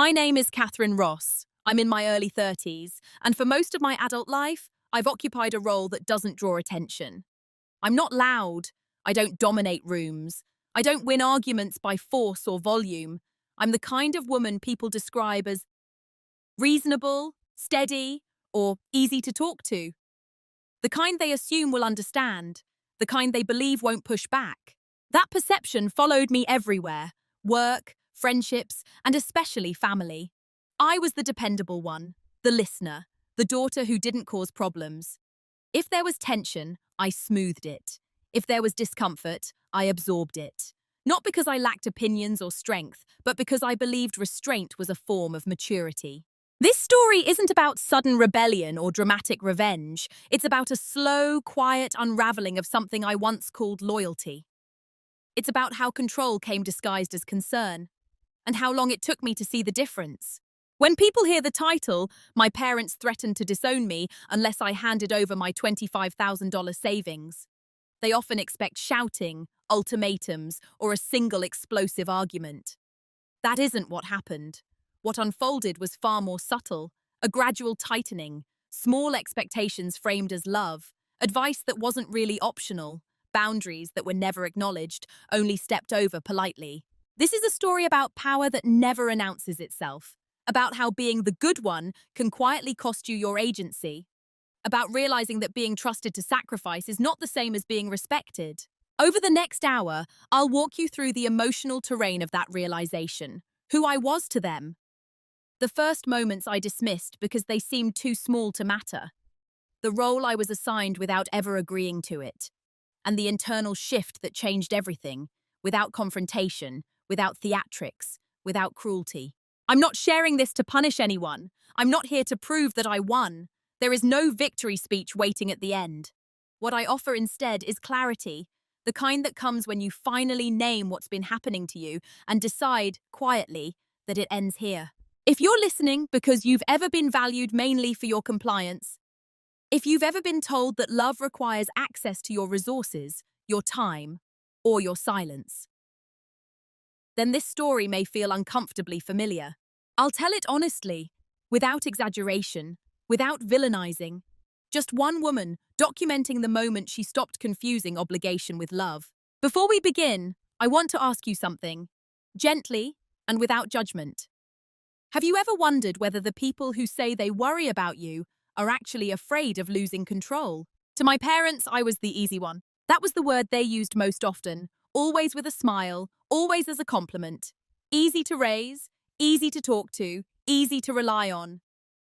My name is Catherine Ross. I'm in my early 30s, and for most of my adult life, I've occupied a role that doesn't draw attention. I'm not loud. I don't dominate rooms. I don't win arguments by force or volume. I'm the kind of woman people describe as reasonable, steady, or easy to talk to. The kind they assume will understand. The kind they believe won't push back. That perception followed me everywhere: work, friendships, and especially family. I was the dependable one, the listener, the daughter who didn't cause problems. If there was tension, I smoothed it. If there was discomfort, I absorbed it. Not because I lacked opinions or strength, but because I believed restraint was a form of maturity. This story isn't about sudden rebellion or dramatic revenge. It's about a slow, quiet unraveling of something I once called loyalty. It's about how control came disguised as concern, and how long it took me to see the difference. When people hear the title, "My parents threatened to disown me unless I handed over my $25,000 savings," they often expect shouting, ultimatums, or a single explosive argument. That isn't what happened. What unfolded was far more subtle: a gradual tightening, small expectations framed as love, advice that wasn't really optional, boundaries that were never acknowledged, only stepped over politely. This is a story about power that never announces itself, about how being the good one can quietly cost you your agency, about realizing that being trusted to sacrifice is not the same as being respected. Over the next hour, I'll walk you through the emotional terrain of that realization, who I was to them, the first moments I dismissed because they seemed too small to matter, the role I was assigned without ever agreeing to it, and the internal shift that changed everything, without confrontation, without theatrics, without cruelty. I'm not sharing this to punish anyone. I'm not here to prove that I won. There is no victory speech waiting at the end. What I offer instead is clarity, the kind that comes when you finally name what's been happening to you and decide, quietly, that it ends here. If you're listening because you've ever been valued mainly for your compliance, if you've ever been told that love requires access to your resources, your time, or your silence, then this story may feel uncomfortably familiar. I'll tell it honestly, without exaggeration, without villainizing. Just one woman documenting the moment she stopped confusing obligation with love. Before we begin, I want to ask you something, gently and without judgment. Have you ever wondered whether the people who say they worry about you are actually afraid of losing control? To my parents, I was the easy one. That was the word they used most often, always with a smile, always as a compliment. Easy to raise, easy to talk to, easy to rely on.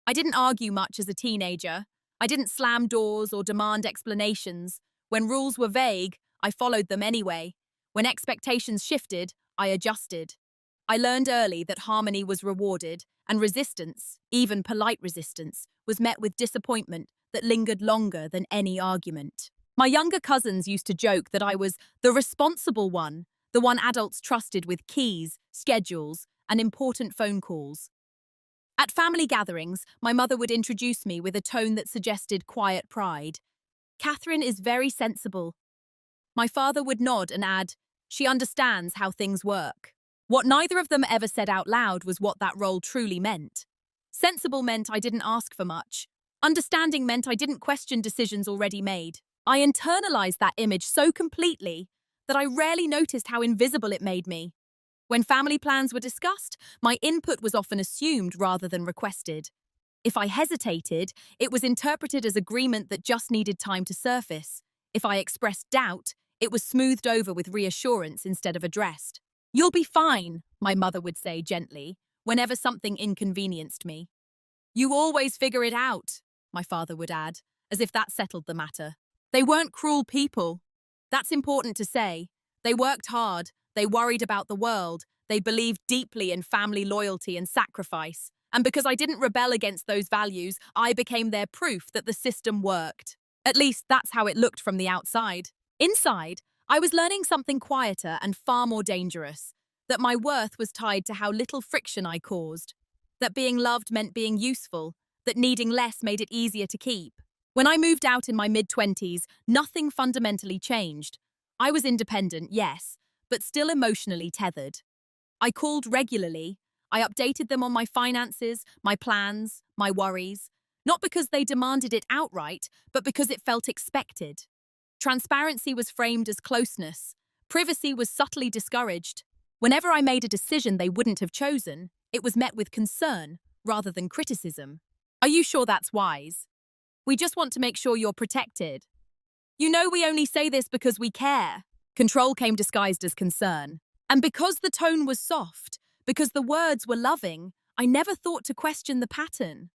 I didn't argue much as a teenager. I didn't slam doors or demand explanations. When rules were vague, I followed them anyway. When expectations shifted, I adjusted. I learned early that harmony was rewarded, and resistance, even polite resistance, was met with disappointment that lingered longer than any argument. My younger cousins used to joke that I was the responsible one, the one adults trusted with keys, schedules, and important phone calls. At family gatherings, my mother would introduce me with a tone that suggested quiet pride. "Catherine is very sensible." My father would nod and add, "She understands how things work." What neither of them ever said out loud was what that role truly meant. Sensible meant I didn't ask for much. Understanding meant I didn't question decisions already made. I internalized that image so completely that I rarely noticed how invisible it made me. When family plans were discussed, my input was often assumed rather than requested. If I hesitated, it was interpreted as agreement that just needed time to surface. If I expressed doubt, it was smoothed over with reassurance instead of addressed. "You'll be fine," my mother would say gently, whenever something inconvenienced me. "You always figure it out," my father would add, as if that settled the matter. They weren't cruel people. That's important to say. They worked hard, they worried about the world, they believed deeply in family loyalty and sacrifice. And because I didn't rebel against those values, I became their proof that the system worked. At least that's how it looked from the outside. Inside, I was learning something quieter and far more dangerous, that my worth was tied to how little friction I caused, that being loved meant being useful, that needing less made it easier to keep. When I moved out in my mid-20s, nothing fundamentally changed. I was independent, yes, but still emotionally tethered. I called regularly. I updated them on my finances, my plans, my worries, not because they demanded it outright, but because it felt expected. Transparency was framed as closeness. Privacy was subtly discouraged. Whenever I made a decision they wouldn't have chosen, it was met with concern rather than criticism. Are you sure that's wise? We just want to make sure you're protected. You know we only say this because we care. Control came disguised as concern. And because the tone was soft, because the words were loving, I never thought to question the pattern.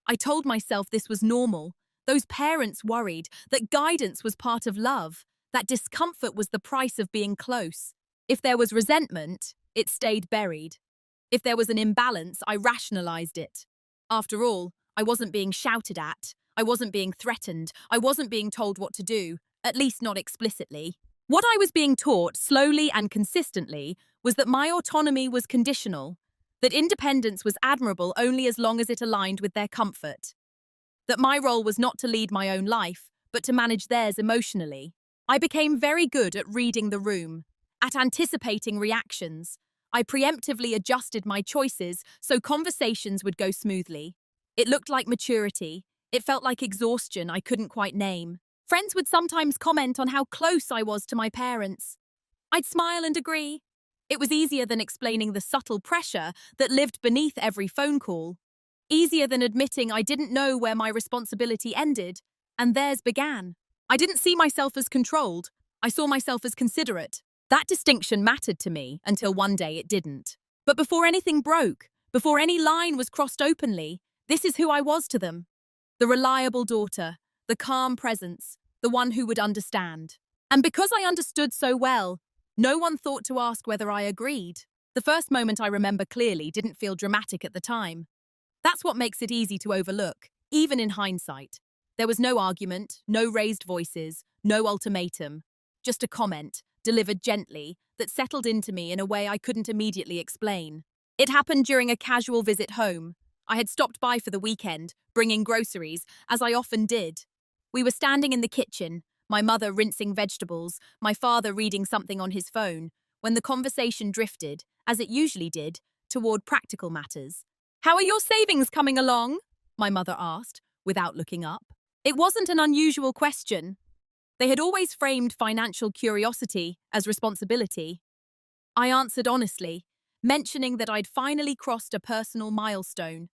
I told myself this was normal. Those parents worried that guidance was part of love, that discomfort was the price of being close. If there was resentment, it stayed buried. If there was an imbalance, I rationalized it. After all, I wasn't being shouted at. I wasn't being threatened. I wasn't being told what to do, at least not explicitly. What I was being taught, slowly and consistently, was that my autonomy was conditional, that independence was admirable only as long as it aligned with their comfort, that my role was not to lead my own life, but to manage theirs emotionally. I became very good at reading the room, at anticipating reactions. I preemptively adjusted my choices so conversations would go smoothly. It looked like maturity. It felt like exhaustion I couldn't quite name. Friends would sometimes comment on how close I was to my parents. I'd smile and agree. It was easier than explaining the subtle pressure that lived beneath every phone call. Easier than admitting I didn't know where my responsibility ended and theirs began. I didn't see myself as controlled. I saw myself as considerate. That distinction mattered to me until one day it didn't. But before anything broke, before any line was crossed openly, this is who I was to them. The reliable daughter, the calm presence, the one who would understand. And because I understood so well, no one thought to ask whether I agreed. The first moment I remember clearly didn't feel dramatic at the time. That's what makes it easy to overlook, even in hindsight. There was no argument, no raised voices, no ultimatum. Just a comment, delivered gently, that settled into me in a way I couldn't immediately explain. It happened during a casual visit home. I had stopped by for the weekend, bringing groceries, as I often did. We were standing in the kitchen, my mother rinsing vegetables, my father reading something on his phone, when the conversation drifted, as it usually did, toward practical matters. "How are your savings coming along?" my mother asked, without looking up. It wasn't an unusual question. They had always framed financial curiosity as responsibility. I answered honestly, mentioning that I'd finally crossed a personal milestone.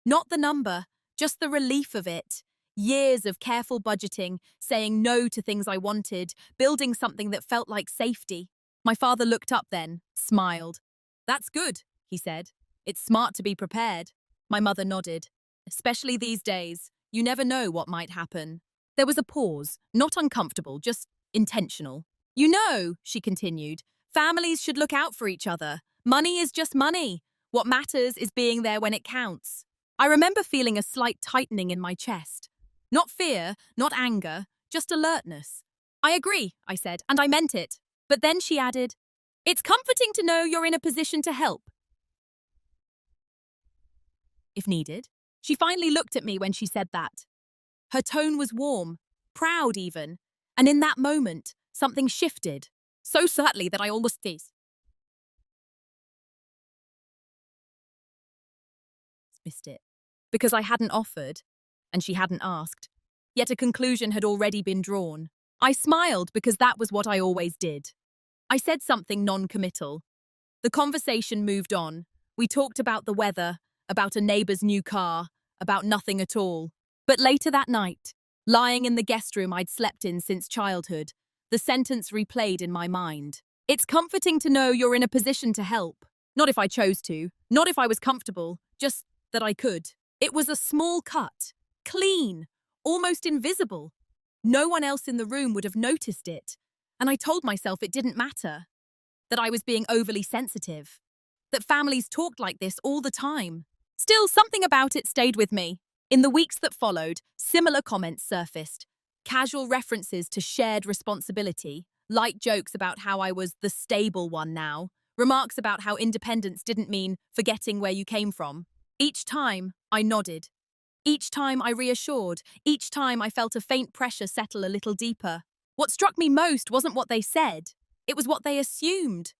Not the number, just the relief of it. Years of careful budgeting, saying no to things I wanted, building something that felt like safety. My father looked up then, smiled. "That's good," he said. "It's smart to be prepared." My mother nodded. "Especially these days. You never know what might happen." There was a pause, not uncomfortable, just intentional. "You know," she continued, "families should look out for each other. Money is just money. What matters is being there when it counts." I remember feeling a slight tightening in my chest. Not fear, not anger, just alertness. "I agree," I said, and I meant it. But then she added, "It's comforting to know you're in a position to help, if needed." She finally looked at me when she said that. Her tone was warm, proud even, and in that moment, something shifted, so subtly that I almost dismissed it. Because I hadn't offered, and she hadn't asked. Yet a conclusion had already been drawn. I smiled because that was what I always did. I said something non-committal. The conversation moved on. We talked about the weather, about a neighbour's new car, about nothing at all. But later that night, lying in the guest room I'd slept in since childhood, the sentence replayed in my mind. "It's comforting to know you're in a position to help. Not if I chose to, not if I was comfortable, just that I could." It was a small cut, clean, almost invisible. No one else in the room would have noticed it, and I told myself it didn't matter, that I was being overly sensitive, that families talked like this all the time. Still, something about it stayed with me. In the weeks that followed, similar comments surfaced, casual references to shared responsibility, light jokes about how I was the stable one now, remarks about how independence didn't mean forgetting where you came from. Each time, I nodded. Each time I reassured. Each time I felt a faint pressure settle a little deeper. What struck me most wasn't what they said. It was what they assumed.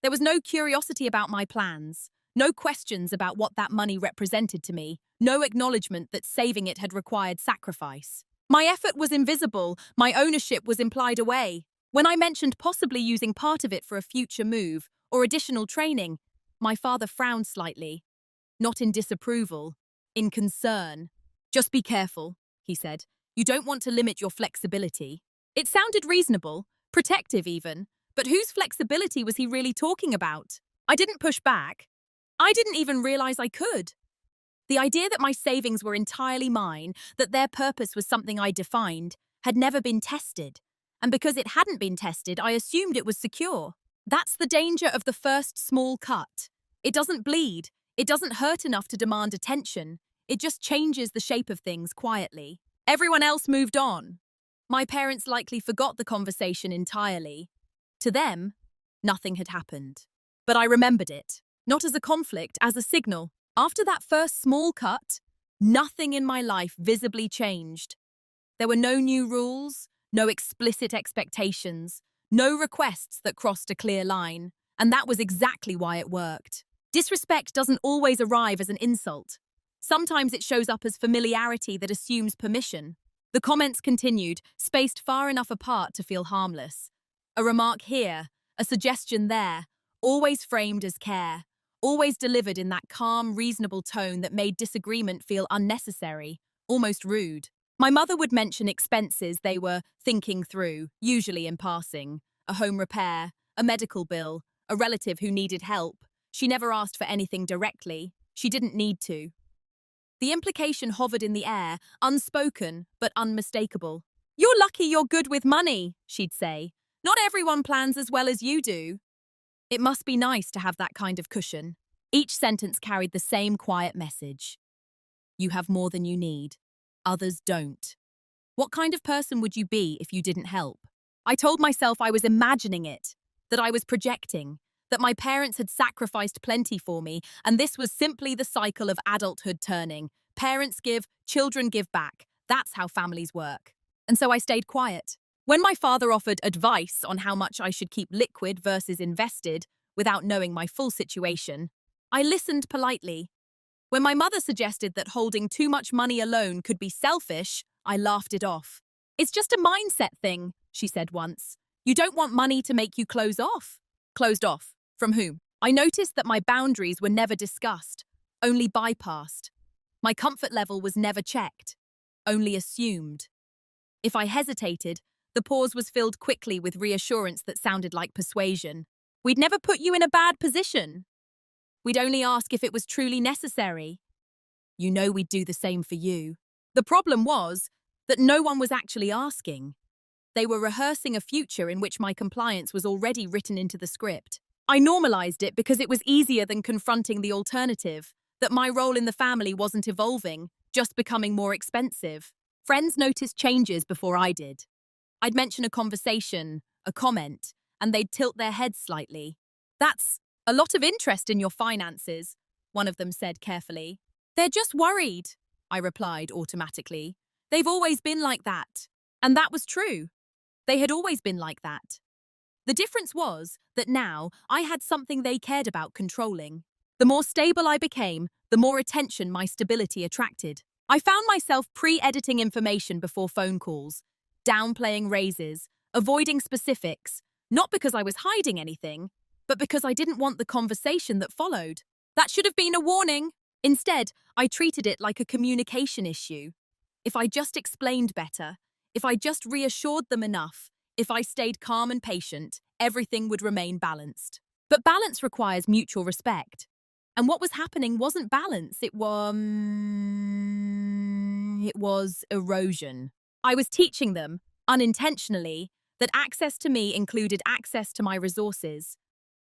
There was no curiosity about my plans, No questions about what that money represented to me. No acknowledgement that saving it had required sacrifice. My effort was invisible. My ownership was implied away. When I mentioned possibly using part of it for a future move or additional training, my father frowned slightly. Not in disapproval, in concern. "Just be careful," he said. "You don't want to limit your flexibility." It sounded reasonable, protective even, but whose flexibility was he really talking about? I didn't push back. I didn't even realize I could. The idea that my savings were entirely mine, that their purpose was something I defined, had never been tested. And because it hadn't been tested, I assumed it was secure. That's the danger of the first small cut. It doesn't bleed. It doesn't hurt enough to demand attention. It just changes the shape of things quietly. Everyone else moved on. My parents likely forgot the conversation entirely. To them, nothing had happened. But I remembered it. Not as a conflict, as a signal. After that first small cut, nothing in my life visibly changed. There were no new rules, no explicit expectations, no requests that crossed a clear line, and that was exactly why it worked. Disrespect doesn't always arrive as an insult. Sometimes it shows up as familiarity that assumes permission. The comments continued, spaced far enough apart to feel harmless. A remark here, a suggestion there, always framed as care. Always delivered in that calm, reasonable tone that made disagreement feel unnecessary, almost rude. My mother would mention expenses they were thinking through, usually in passing. A home repair, a medical bill, a relative who needed help. She never asked for anything directly. She didn't need to. The implication hovered in the air, unspoken but unmistakable. "You're lucky you're good with money," she'd say. "Not everyone plans as well as you do." It must be nice to have that kind of cushion. Each sentence carried the same quiet message. You have more than you need. Others don't. What kind of person would you be if you didn't help? I told myself I was imagining it, that I was projecting, that my parents had sacrificed plenty for me, and this was simply the cycle of adulthood turning. Parents give, children give back. That's how families work. And so I stayed quiet. When my father offered advice on how much I should keep liquid versus invested, without knowing my full situation, I listened politely. When my mother suggested that holding too much money alone could be selfish, I laughed it off. "It's just a mindset thing," she said once. "You don't want money to make you close off." Closed off? From whom? I noticed that my boundaries were never discussed, only bypassed. My comfort level was never checked, only assumed. If I hesitated, the pause was filled quickly with reassurance that sounded like persuasion. "We'd never put you in a bad position. We'd only ask if it was truly necessary. You know we'd do the same for you." The problem was that no one was actually asking. They were rehearsing a future in which my compliance was already written into the script. I normalized it because it was easier than confronting the alternative, that my role in the family wasn't evolving, just becoming more expensive. Friends noticed changes before I did. I'd mention a conversation, a comment, and they'd tilt their heads slightly. "That's a lot of interest in your finances," one of them said carefully. "They're just worried," I replied automatically. "They've always been like that." And that was true. They had always been like that. The difference was that now I had something they cared about controlling. The more stable I became, the more attention my stability attracted. I found myself pre-editing information before phone calls, downplaying raises, avoiding specifics, not because I was hiding anything, but because I didn't want the conversation that followed. That should have been a warning. Instead, I treated it like a communication issue. If I just explained better, if I just reassured them enough, if I stayed calm and patient, everything would remain balanced. But balance requires mutual respect. And what was happening wasn't balance, it was erosion. I was teaching them, unintentionally, that access to me included access to my resources,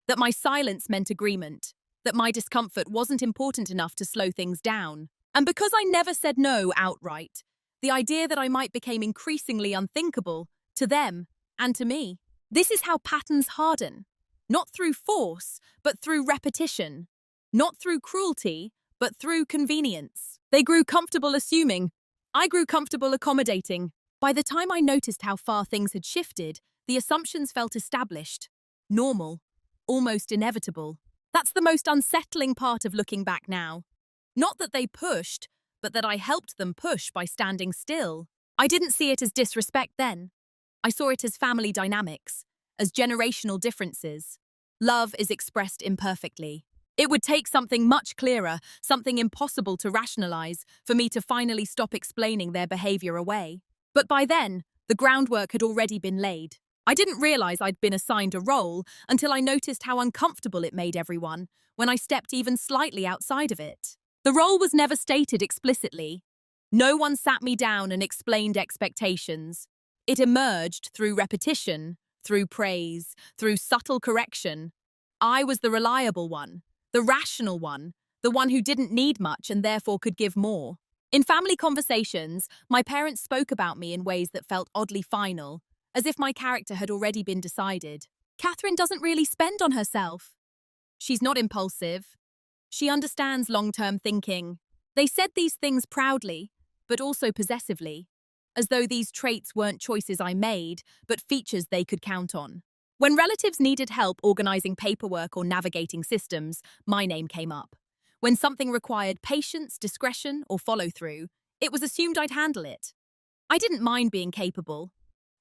that my silence meant agreement, that my discomfort wasn't important enough to slow things down. And because I never said no outright, the idea that I might became increasingly unthinkable to them and to me. This is how patterns harden. Not through force, but through repetition. Not through cruelty, but through convenience. They grew comfortable assuming. I grew comfortable accommodating. By the time I noticed how far things had shifted, the assumptions felt established, normal, almost inevitable. That's the most unsettling part of looking back now. Not that they pushed, but that I helped them push by standing still. I didn't see it as disrespect then. I saw it as family dynamics, as generational differences. Love is expressed imperfectly. It would take something much clearer, something impossible to rationalize, for me to finally stop explaining their behavior away. But by then, the groundwork had already been laid. I didn't realize I'd been assigned a role until I noticed how uncomfortable it made everyone when I stepped even slightly outside of it. The role was never stated explicitly. No one sat me down and explained expectations. It emerged through repetition, through praise, through subtle correction. I was the reliable one, the rational one, the one who didn't need much and therefore could give more. In family conversations, my parents spoke about me in ways that felt oddly final, as if my character had already been decided. Catherine doesn't really spend on herself. She's not impulsive. She understands long-term thinking. They said these things proudly, but also possessively, as though these traits weren't choices I made, but features they could count on. When relatives needed help organizing paperwork or navigating systems, my name came up. When something required patience, discretion, or follow-through, it was assumed I'd handle it. I didn't mind being capable.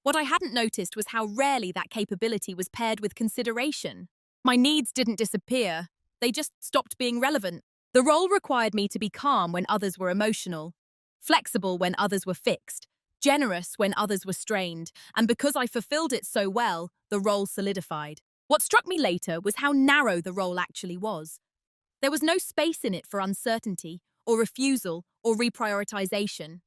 What I hadn't noticed was how rarely that capability was paired with consideration. My needs didn't disappear. They just stopped being relevant. The role required me to be calm when others were emotional, flexible when others were fixed, generous when others were strained, and because I fulfilled it so well, the role solidified. What struck me later was how narrow the role actually was. There was no space in it for uncertainty, or refusal, or reprioritization.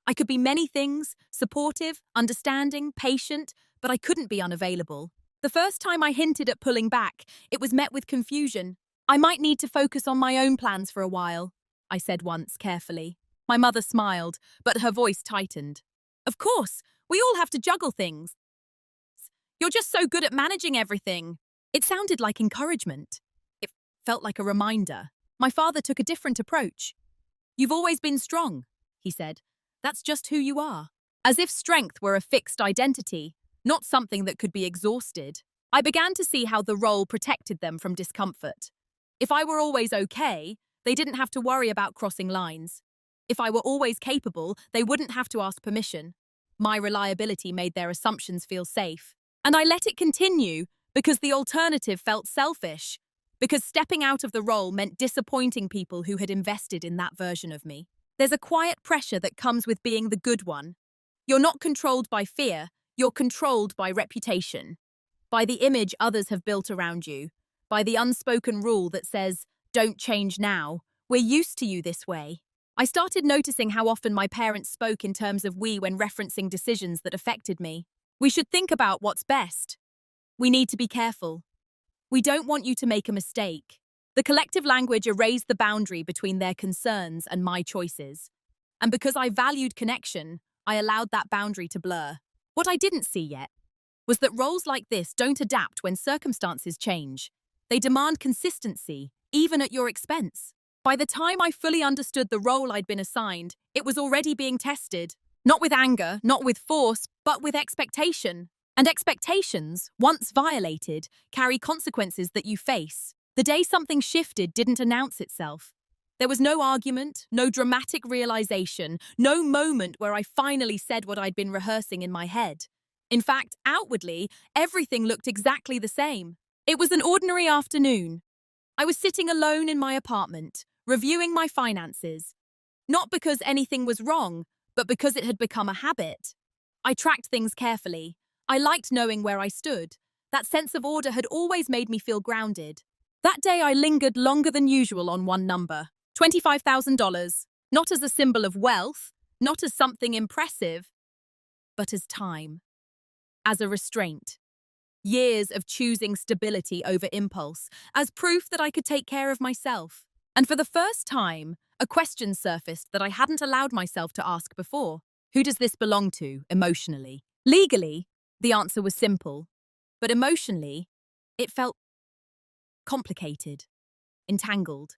I could be many things, supportive, understanding, patient, but I couldn't be unavailable. The first time I hinted at pulling back, it was met with confusion. I might need to focus on my own plans for a while, I said once carefully. My mother smiled, but her voice tightened. Of course, we all have to juggle things. You're just so good at managing everything. It sounded like encouragement. It felt like a reminder. My father took a different approach. You've always been strong, he said. That's just who you are. As if strength were a fixed identity, not something that could be exhausted. I began to see how the role protected them from discomfort. If I were always okay, they didn't have to worry about crossing lines. If I were always capable, they wouldn't have to ask permission. My reliability made their assumptions feel safe. And I let it continue because the alternative felt selfish. Because stepping out of the role meant disappointing people who had invested in that version of me. There's a quiet pressure that comes with being the good one. You're not controlled by fear, you're controlled by reputation. By the image others have built around you. By the unspoken rule that says, don't change now. We're used to you this way. I started noticing how often my parents spoke in terms of we when referencing decisions that affected me. We should think about what's best. We need to be careful. We don't want you to make a mistake. The collective language erased the boundary between their concerns and my choices. And because I valued connection, I allowed that boundary to blur. What I didn't see yet was that roles like this don't adapt when circumstances change. They demand consistency, even at your expense. By the time I fully understood the role I'd been assigned, it was already being tested. Not with anger, not with force, but with expectation. And expectations, once violated, carry consequences that you face. The day something shifted didn't announce itself. There was no argument, no dramatic realization, no moment where I finally said what I'd been rehearsing in my head. In fact, outwardly, everything looked exactly the same. It was an ordinary afternoon. I was sitting alone in my apartment, reviewing my finances. Not because anything was wrong, but because it had become a habit. I tracked things carefully. I liked knowing where I stood. That sense of order had always made me feel grounded. That day I lingered longer than usual on one number, $25,000, not as a symbol of wealth, not as something impressive, but as time. As a restraint. Years of choosing stability over impulse, as proof that I could take care of myself. And for the first time, a question surfaced that I hadn't allowed myself to ask before. Who does this belong to, emotionally? Legally, the answer was simple. But emotionally, it felt complicated, entangled,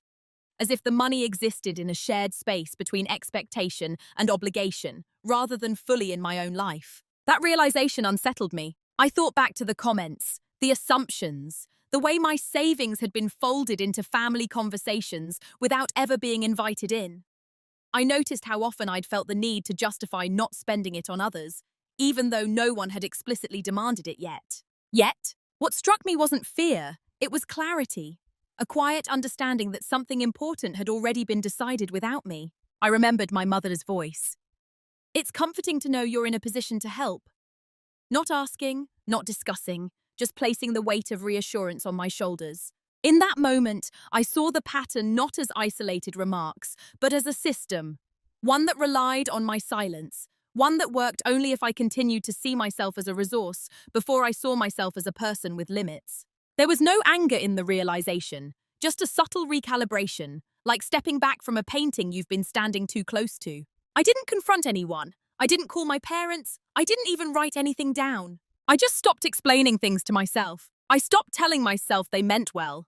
as if the money existed in a shared space between expectation and obligation, rather than fully in my own life. That realization unsettled me. I thought back to the comments, the assumptions, The way my savings had been folded into family conversations without ever being invited in. I noticed how often I'd felt the need to justify not spending it on others, even though no one had explicitly demanded it yet. Yet, what struck me wasn't fear, it was clarity. A quiet understanding that something important had already been decided without me. I remembered my mother's voice. It's comforting to know you're in a position to help. Not asking, not discussing, just placing the weight of reassurance on my shoulders. In that moment, I saw the pattern not as isolated remarks, but as a system. One that relied on my silence. One that worked only if I continued to see myself as a resource before I saw myself as a person with limits. There was no anger in the realization, just a subtle recalibration, like stepping back from a painting you've been standing too close to. I didn't confront anyone. I didn't call my parents. I didn't even write anything down. I just stopped explaining things to myself. I stopped telling myself they meant well.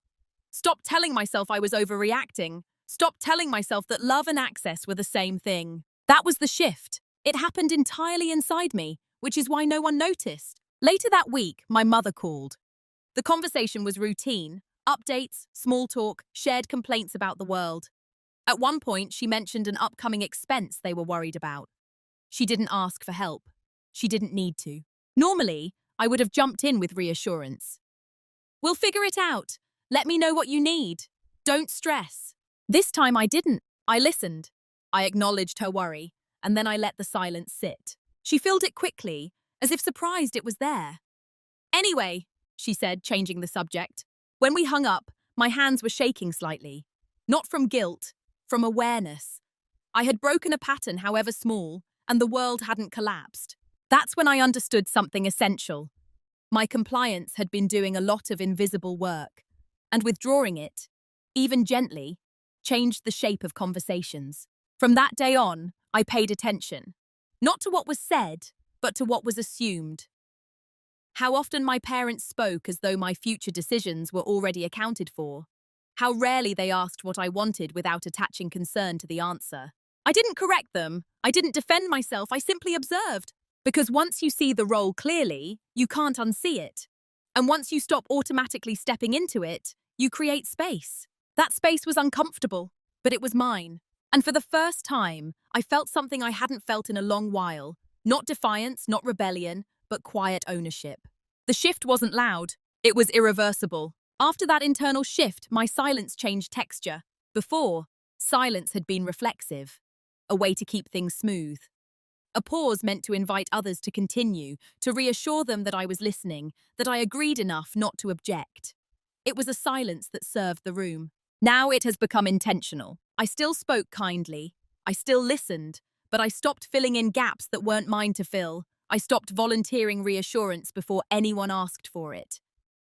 Stopped telling myself I was overreacting. Stopped telling myself that love and access were the same thing. That was the shift. It happened entirely inside me, which is why no one noticed. Later that week, my mother called. The conversation was routine. Updates, small talk, shared complaints about the world. At one point, she mentioned an upcoming expense they were worried about. She didn't ask for help. She didn't need to. Normally, I would have jumped in with reassurance. We'll figure it out. Let me know what you need. Don't stress. This time I didn't. I listened. I acknowledged her worry, and then I let the silence sit. She filled it quickly, as if surprised it was there. Anyway, she said, changing the subject. When we hung up, my hands were shaking slightly. Not from guilt, from awareness. I had broken a pattern, however small, and the world hadn't collapsed. That's when I understood something essential. My compliance had been doing a lot of invisible work, and withdrawing it, even gently, changed the shape of conversations. From that day on, I paid attention. Not to what was said, but to what was assumed. How often my parents spoke as though my future decisions were already accounted for. How rarely they asked what I wanted without attaching concern to the answer. I didn't correct them. I didn't defend myself. I simply observed. Because once you see the role clearly, you can't unsee it. And once you stop automatically stepping into it, you create space. That space was uncomfortable, but it was mine. And for the first time, I felt something I hadn't felt in a long while. Not defiance, not rebellion, but quiet ownership. The shift wasn't loud. It was irreversible. After that internal shift, my silence changed texture. Before, silence had been reflexive, a way to keep things smooth. A pause meant to invite others to continue, to reassure them that I was listening, that I agreed enough not to object. It was a silence that served the room. Now it has become intentional. I still spoke kindly. I still listened, but I stopped filling in gaps that weren't mine to fill. I stopped volunteering reassurance before anyone asked for it.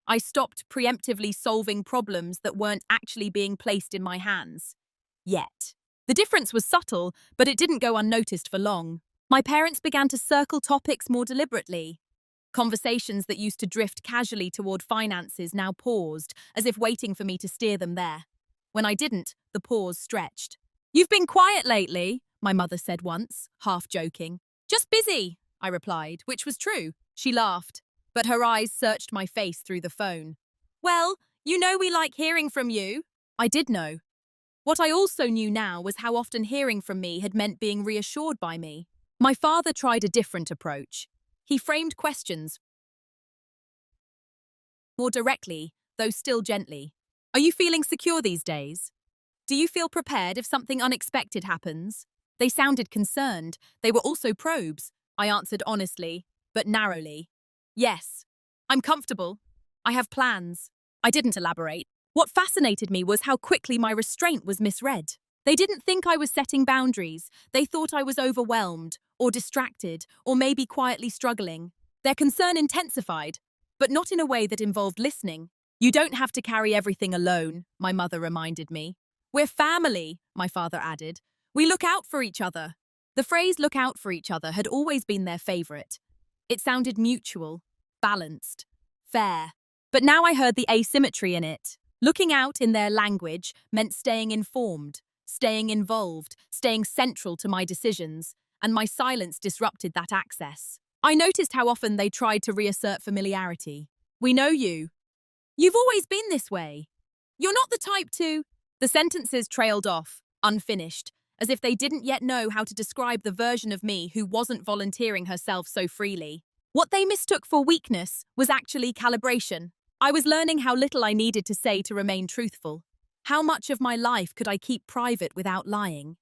I stopped preemptively solving problems that weren't actually being placed in my hands. Yet. The difference was subtle, but it didn't go unnoticed for long. My parents began to circle topics more deliberately. Conversations that used to drift casually toward finances now paused, as if waiting for me to steer them there. When I didn't, the pause stretched. "You've been quiet lately," my mother said once, half joking. "Just busy," I replied, which was true. She laughed, but her eyes searched my face through the phone. "Well, you know we like hearing from you." I did know. What I also knew now was how often hearing from me had meant being reassured by me. My father tried a different approach. He framed questions more directly, though still gently. "Are you feeling secure these days? Do you feel prepared if something unexpected happens?" They sounded concerned. They were also probes. I answered honestly, but narrowly. "Yes. I'm comfortable. I have plans." I didn't elaborate. What fascinated me was how quickly my restraint was misread. They didn't think I was setting boundaries. They thought I was overwhelmed, or distracted, or maybe quietly struggling. Their concern intensified, but not in a way that involved listening. "You don't have to carry everything alone," my mother reminded me. "We're family," my father added. "We look out for each other." The phrase "look out for each other" had always been their favorite. It sounded mutual, balanced, fair. But now I heard the asymmetry in it. Looking out in their language meant staying informed, staying involved, staying central to my decisions, and my silence disrupted that access. I noticed how often they tried to reassert familiarity. "We know you. You've always been this way. You're not the type to. The sentences trailed off, unfinished, as if they didn't yet know how to describe the version of me who wasn't volunteering herself so freely. What they mistook for weakness was actually calibration. I was learning how little I needed to say to remain truthful. How much of my life could I keep private without lying?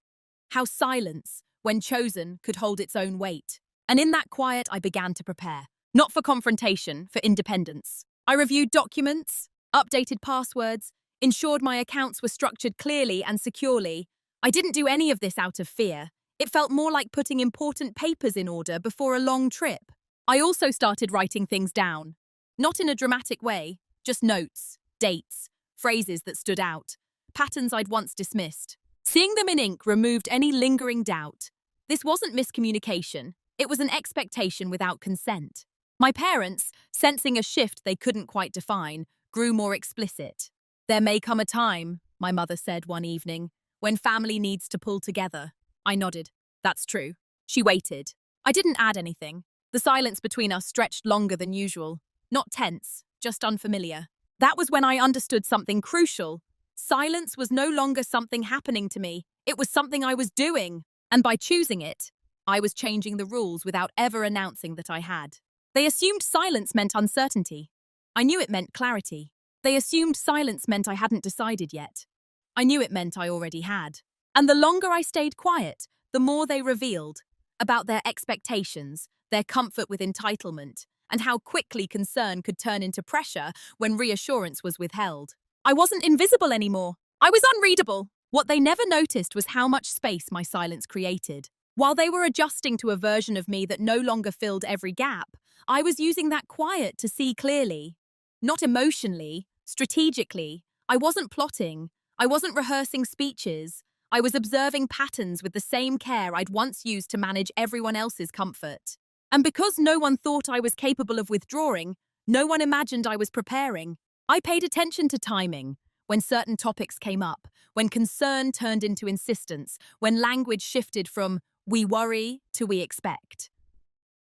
How silence, when chosen, could hold its own weight. And in that quiet, I began to prepare. Not for confrontation, for independence. I reviewed documents, updated passwords, ensured my accounts were structured clearly and securely. I didn't do any of this out of fear. It felt more like putting important papers in order before a long trip. I also started writing things down. Not in a dramatic way, just notes, dates, phrases that stood out, patterns I'd once dismissed. Seeing them in ink removed any lingering doubt. This wasn't miscommunication. It was an expectation without consent. My parents, sensing a shift they couldn't quite define, grew more explicit. There may come a time, my mother said one evening, when family needs to pull together. I nodded. That's true. She waited. I didn't add anything. The silence between us stretched longer than usual. Not tense, just unfamiliar. That was when I understood something crucial. Silence was no longer something happening to me. It was something I was doing. And by choosing it, I was changing the rules without ever announcing that I had. They assumed silence meant uncertainty. I knew it meant clarity. They assumed silence meant I hadn't decided yet. I knew it meant I already had. And the longer I stayed quiet, the more they revealed about their expectations, their comfort with entitlement, and how quickly concern could turn into pressure when reassurance was withheld. I wasn't invisible anymore. I was unreadable. What they never noticed was how much space my silence created. While they were adjusting to a version of me that no longer filled every gap, I was using that quiet to see clearly. Not emotionally, strategically. I wasn't plotting. I wasn't rehearsing speeches. I was observing patterns with the same care I'd once used to manage everyone else's comfort. And because no one thought I was capable of withdrawing, no one imagined I was preparing. I paid attention to timing. When certain topics came up, when concern turned into insistence, when language shifted from "we worry" to "we expect."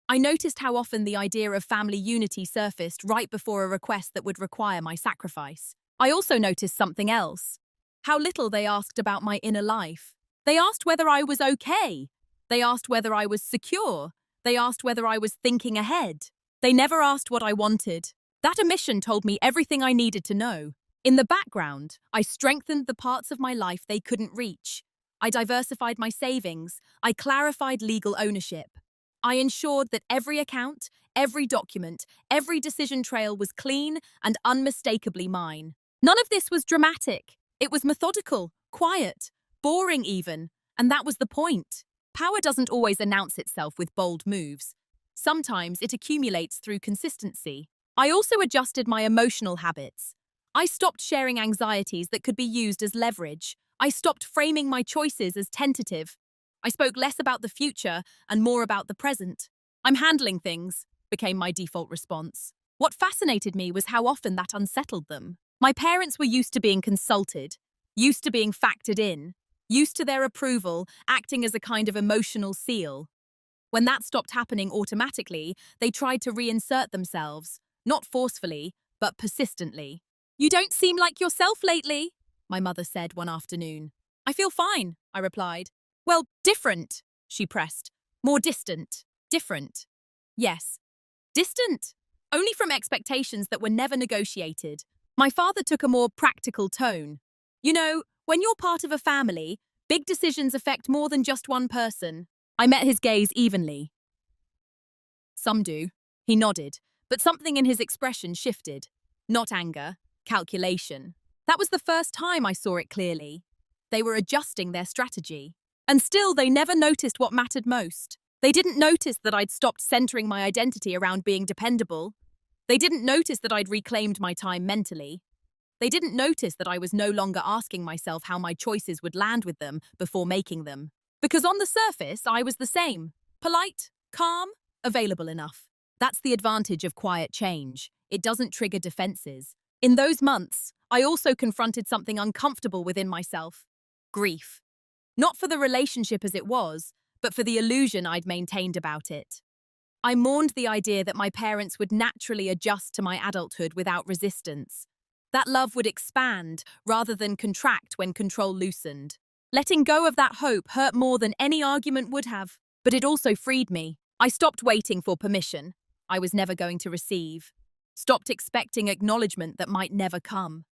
I noticed how often the idea of family unity surfaced right before a request that would require my sacrifice. I also noticed something else. How little they asked about my inner life. They asked whether I was okay. They asked whether I was secure. They asked whether I was thinking ahead. They never asked what I wanted. That omission told me everything I needed to know. In the background, I strengthened the parts of my life they couldn't reach. I diversified my savings. I clarified legal ownership. I ensured that every account, every document, every decision trail was clean and unmistakably mine. None of this was dramatic. It was methodical, quiet, boring even, and that was the point. Power doesn't always announce itself with bold moves. Sometimes it accumulates through consistency. I also adjusted my emotional habits. I stopped sharing anxieties that could be used as leverage. I stopped framing my choices as tentative. I spoke less about the future and more about the present. "I'm handling things," became my default response. What fascinated me was how often that unsettled them. My parents were used to being consulted, used to being factored in, used to their approval acting as a kind of emotional seal. When that stopped happening automatically, they tried to reinsert themselves, not forcefully, but persistently. "You don't seem like yourself lately," my mother said one afternoon. "I feel fine," I replied. "Well, different," she pressed. "More distant. Different." Yes. Distant. Only from expectations that were never negotiated. My father took a more practical tone. "You know, when you're part of a family, big decisions affect more than just one person." I met his gaze evenly. "Some do." He nodded, but something in his expression shifted. Not anger, calculation. That was the first time I saw it clearly. They were adjusting their strategy. And still, they never noticed what mattered most. They didn't notice that I'd stopped centering my identity around being dependable. They didn't notice that I'd reclaimed my time mentally. They didn't notice that I was no longer asking myself how my choices would land with them before making them. Because on the surface, I was the same. Polite, calm, available enough. That's the advantage of quiet change. It doesn't trigger defenses. In those months, I also confronted something uncomfortable within myself. Grief. Not for the relationship as it was, but for the illusion I'd maintained about it. I mourned the idea that my parents would naturally adjust to my adulthood without resistance. That love would expand rather than contract when control loosened. Letting go of that hope hurt more than any argument would have, but it also freed me. I stopped waiting for permission I was never going to receive. Stopped expecting acknowledgement that might never come.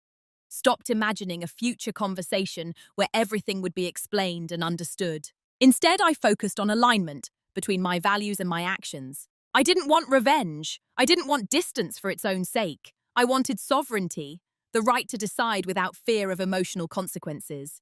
Stopped imagining a future conversation where everything would be explained and understood. Instead, I focused on alignment between my values and my actions. I didn't want revenge. I didn't want distance for its own sake. I wanted sovereignty, the right to decide without fear of emotional consequences,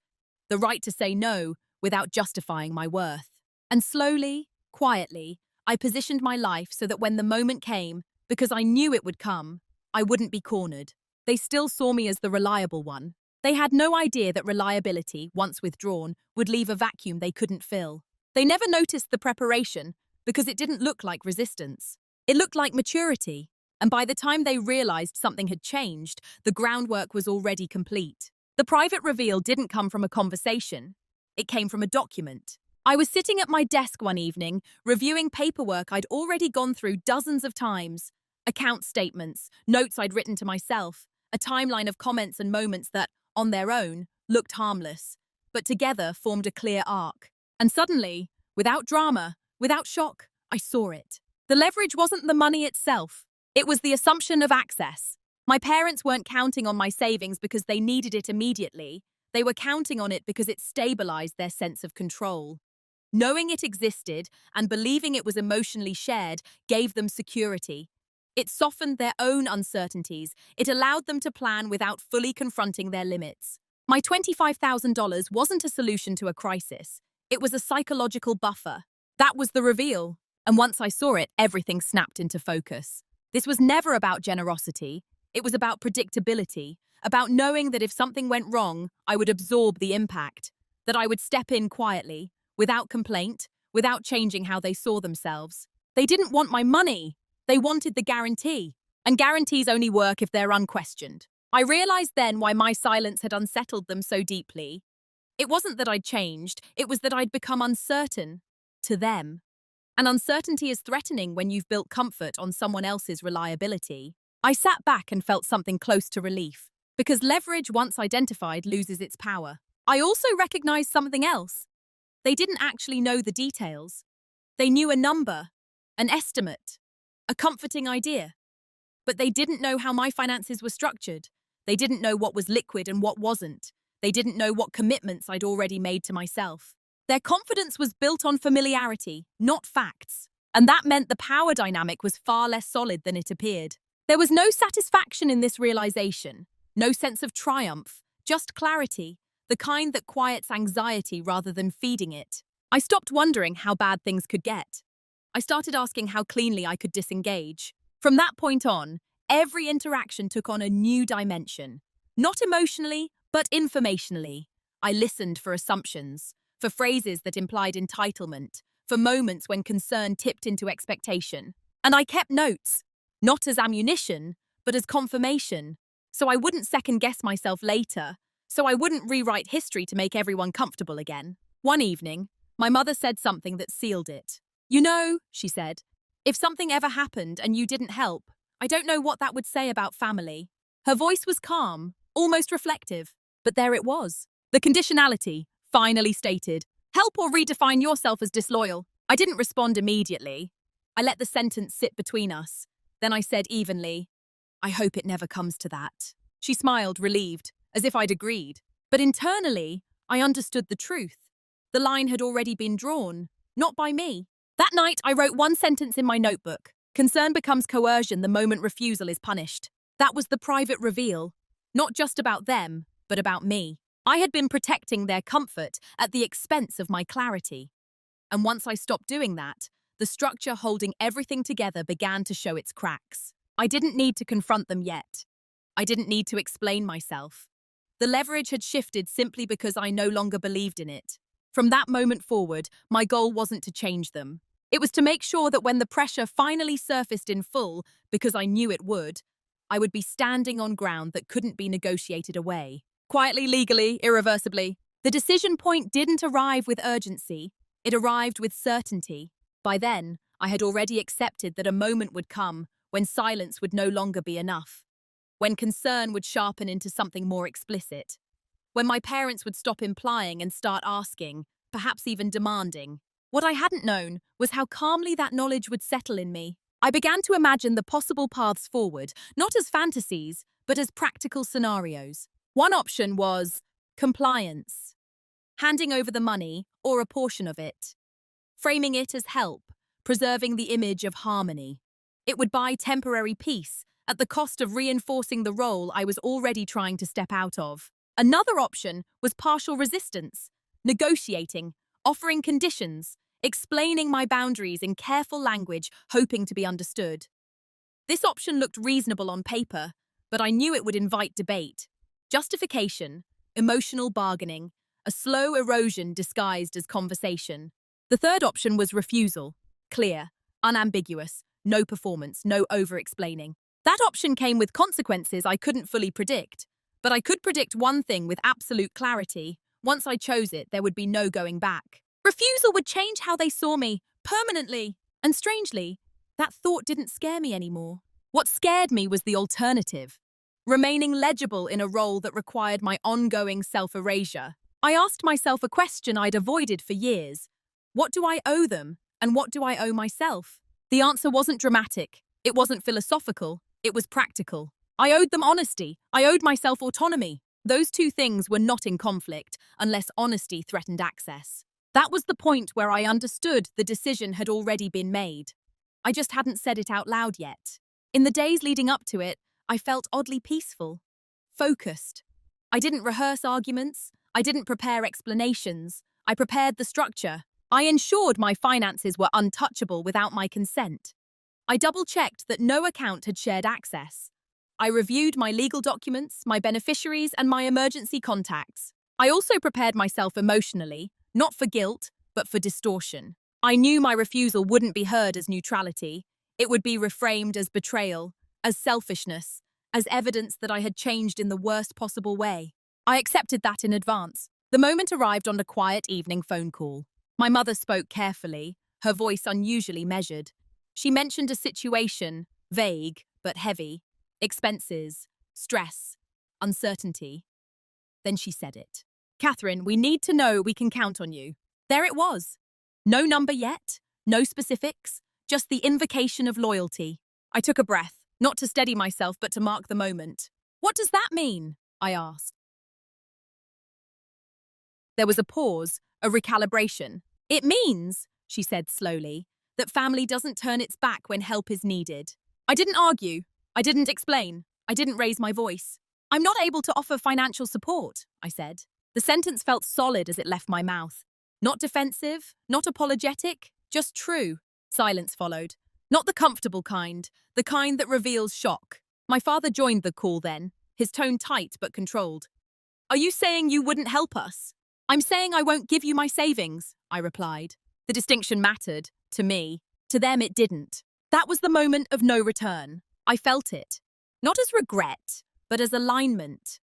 the right to say no without justifying my worth. And slowly, quietly, I positioned my life so that when the moment came, because I knew it would come, I wouldn't be cornered. They still saw me as the reliable one. They had no idea that reliability, once withdrawn, would leave a vacuum they couldn't fill. They never noticed the preparation because it didn't look like resistance. It looked like maturity. And by the time they realized something had changed, the groundwork was already complete. The private reveal didn't come from a conversation. It came from a document. I was sitting at my desk one evening, reviewing paperwork I'd already gone through dozens of times. Account statements, notes I'd written to myself, a timeline of comments and moments that, on their own, looked harmless, but together formed a clear arc. And suddenly, without drama, without shock, I saw it. The leverage wasn't the money itself. It was the assumption of access. My parents weren't counting on my savings because they needed it immediately. They were counting on it because it stabilized their sense of control. Knowing it existed and believing it was emotionally shared gave them security. It softened their own uncertainties. It allowed them to plan without fully confronting their limits. My $25,000 wasn't a solution to a crisis. It was a psychological buffer. That was the reveal. And once I saw it, everything snapped into focus. This was never about generosity. It was about predictability, about knowing that if something went wrong, I would absorb the impact, that I would step in quietly, without complaint, without changing how they saw themselves. They didn't want my money. They wanted the guarantee. And guarantees only work if they're unquestioned. I realized then why my silence had unsettled them so deeply. It wasn't that I'd changed, it was that I'd become uncertain to them. And uncertainty is threatening when you've built comfort on someone else's reliability. I sat back and felt something close to relief, because leverage once identified loses its power. I also recognized something else. They didn't actually know the details. They knew a number, an estimate, a comforting idea. But they didn't know how my finances were structured. They didn't know what was liquid and what wasn't. They didn't know what commitments I'd already made to myself. Their confidence was built on familiarity, not facts. And that meant the power dynamic was far less solid than it appeared. There was no satisfaction in this realization, no sense of triumph, just clarity, the kind that quiets anxiety rather than feeding it. I stopped wondering how bad things could get. I started asking how cleanly I could disengage. From that point on, every interaction took on a new dimension. Not emotionally, but informationally. I listened for assumptions, for phrases that implied entitlement, for moments when concern tipped into expectation. And I kept notes, not as ammunition, but as confirmation, so I wouldn't second-guess myself later, so I wouldn't rewrite history to make everyone comfortable again. One evening, my mother said something that sealed it. "You know," she said, "if something ever happened and you didn't help, I don't know what that would say about family." Her voice was calm, almost reflective, but there it was. The conditionality, finally stated. Help or redefine yourself as disloyal. I didn't respond immediately. I let the sentence sit between us. Then I said evenly, "I hope it never comes to that." She smiled, relieved, as if I'd agreed. But internally, I understood the truth. The line had already been drawn, not by me. That night, I wrote one sentence in my notebook. Concern becomes coercion the moment refusal is punished. That was the private reveal. Not just about them, but about me. I had been protecting their comfort at the expense of my clarity. And once I stopped doing that, the structure holding everything together began to show its cracks. I didn't need to confront them yet. I didn't need to explain myself. The leverage had shifted simply because I no longer believed in it. From that moment forward, my goal wasn't to change them. It was to make sure that when the pressure finally surfaced in full, because I knew it would be standing on ground that couldn't be negotiated away. Quietly, legally, irreversibly. The decision point didn't arrive with urgency. It arrived with certainty. By then, I had already accepted that a moment would come when silence would no longer be enough. when concern would sharpen into something more explicit, when my parents would stop implying and start asking, perhaps even demanding. What I hadn't known was how calmly that knowledge would settle in me. I began to imagine the possible paths forward, not as fantasies, but as practical scenarios. One option was compliance, handing over the money or a portion of it, framing it as help, preserving the image of harmony. It would buy temporary peace at the cost of reinforcing the role I was already trying to step out of. Another option was partial resistance, negotiating, offering conditions, explaining my boundaries in careful language, hoping to be understood. This option looked reasonable on paper, but I knew it would invite debate, justification, emotional bargaining, a slow erosion disguised as conversation. The third option was refusal, clear, unambiguous, no performance, no over-explaining. That option came with consequences I couldn't fully predict, but I could predict one thing with absolute clarity. Once I chose it, there would be no going back. Refusal would change how they saw me, permanently. And strangely, that thought didn't scare me anymore. What scared me was the alternative, remaining legible in a role that required my ongoing self-erasure. I asked myself a question I'd avoided for years. What do I owe them, and what do I owe myself? The answer wasn't dramatic. It wasn't philosophical. It was practical. I owed them honesty. I owed myself autonomy. Those two things were not in conflict, unless honesty threatened access. That was the point where I understood the decision had already been made. I just hadn't said it out loud yet. In the days leading up to it, I felt oddly peaceful, focused. I didn't rehearse arguments. I didn't prepare explanations. I prepared the structure. I ensured my finances were untouchable without my consent. I double-checked that no account had shared access. I reviewed my legal documents, my beneficiaries, and my emergency contacts. I also prepared myself emotionally, not for guilt, but for distortion. I knew my refusal wouldn't be heard as neutrality. It would be reframed as betrayal, as selfishness, as evidence that I had changed in the worst possible way. I accepted that in advance. The moment arrived on a quiet evening phone call. My mother spoke carefully, her voice unusually measured. She mentioned a situation, vague but heavy, expenses, stress, uncertainty. Then she said it. "Catherine, we need to know we can count on you." There it was. No number yet, no specifics, just the invocation of loyalty. I took a breath, not to steady myself, but to mark the moment. "What does that mean?" I asked. There was a pause, a recalibration. "It means," she said slowly, "that family doesn't turn its back when help is needed." I didn't argue. I didn't explain. I didn't raise my voice. "I'm not able to offer financial support," I said. The sentence felt solid as it left my mouth. Not defensive, not apologetic, just true. Silence followed. Not the comfortable kind, the kind that reveals shock. My father joined the call then, his tone tight but controlled. "Are you saying you wouldn't help us?" "I'm saying I won't give you my savings," I replied. The distinction mattered, to me. To them it didn't. That was the moment of no return. I felt it. Not as regret, but as alignment.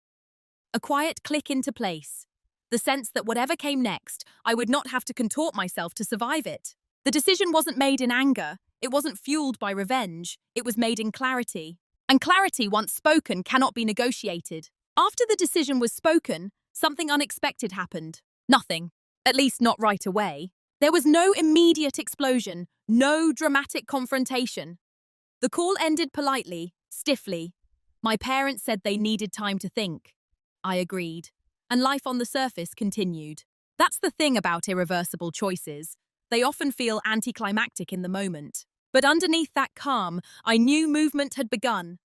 A quiet click into place. The sense that whatever came next, I would not have to contort myself to survive it. The decision wasn't made in anger. It wasn't fueled by revenge. It was made in clarity. And clarity, once spoken, cannot be negotiated. After the decision was spoken, something unexpected happened. Nothing. At least not right away. There was no immediate explosion, no dramatic confrontation. The call ended politely, stiffly. My parents said they needed time to think. I agreed, and life on the surface continued. That's the thing about irreversible choices. They often feel anticlimactic in the moment. But underneath that calm, I knew movement had begun.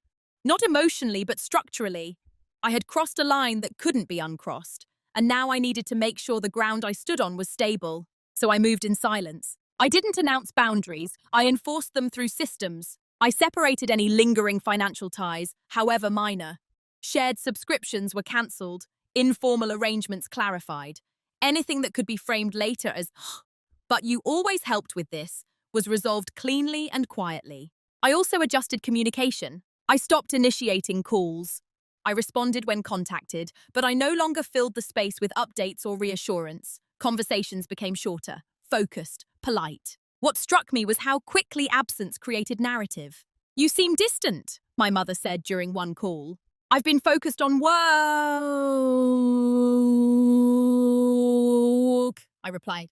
Not emotionally, but structurally. I had crossed a line that couldn't be uncrossed, and now I needed to make sure the ground I stood on was stable. So I moved in silence. I didn't announce boundaries. I enforced them through systems. I separated any lingering financial ties, however minor. Shared subscriptions were cancelled. Informal arrangements clarified. Anything that could be framed later as, "But you always helped with this," was resolved cleanly and quietly. I also adjusted communication. I stopped initiating calls. I responded when contacted, but I no longer filled the space with updates or reassurance. Conversations became shorter, focused, polite. What struck me was how quickly absence created narrative. "You seem distant," my mother said during one call. I've been focused on work, I replied.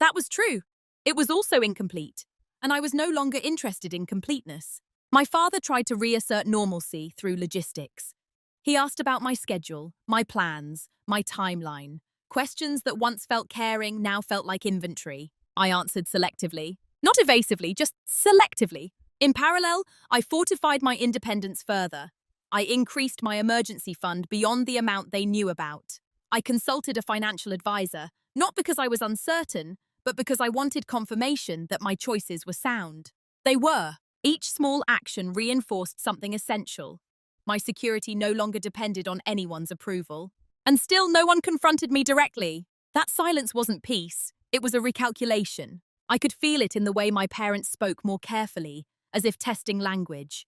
That was true. It was also incomplete, and I was no longer interested in completeness. My father tried to reassert normalcy through logistics. He asked about my schedule, my plans, my timeline. Questions that once felt caring now felt like inventory. I answered selectively. Not evasively, just selectively. In parallel, I fortified my independence further. I increased my emergency fund beyond the amount they knew about. I consulted a financial advisor, not because I was uncertain, but because I wanted confirmation that my choices were sound. They were. Each small action reinforced something essential. My security no longer depended on anyone's approval. And still no one confronted me directly. That silence wasn't peace. It was a recalculation. I could feel it in the way my parents spoke more carefully, as if testing language.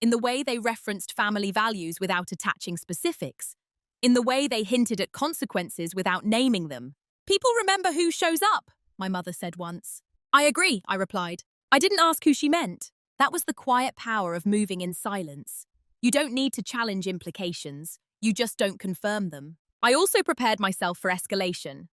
In the way they referenced family values without attaching specifics. In the way they hinted at consequences without naming them. People remember who shows up, my mother said once. I agree, I replied. I didn't ask who she meant. That was the quiet power of moving in silence. You don't need to challenge implications. You just don't confirm them. I also prepared myself for escalation.